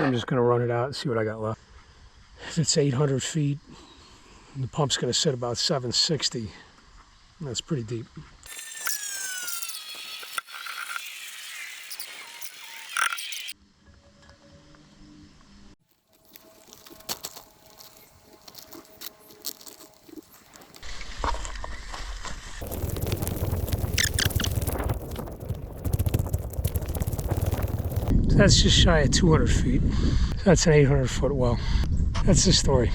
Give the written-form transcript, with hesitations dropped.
I'm just gonna run it out and see what I got left. If it's 800 feet, the pump's gonna sit about 760. That's pretty deep. So that's just shy of 200 feet. So that's an 800-foot well. That's the story.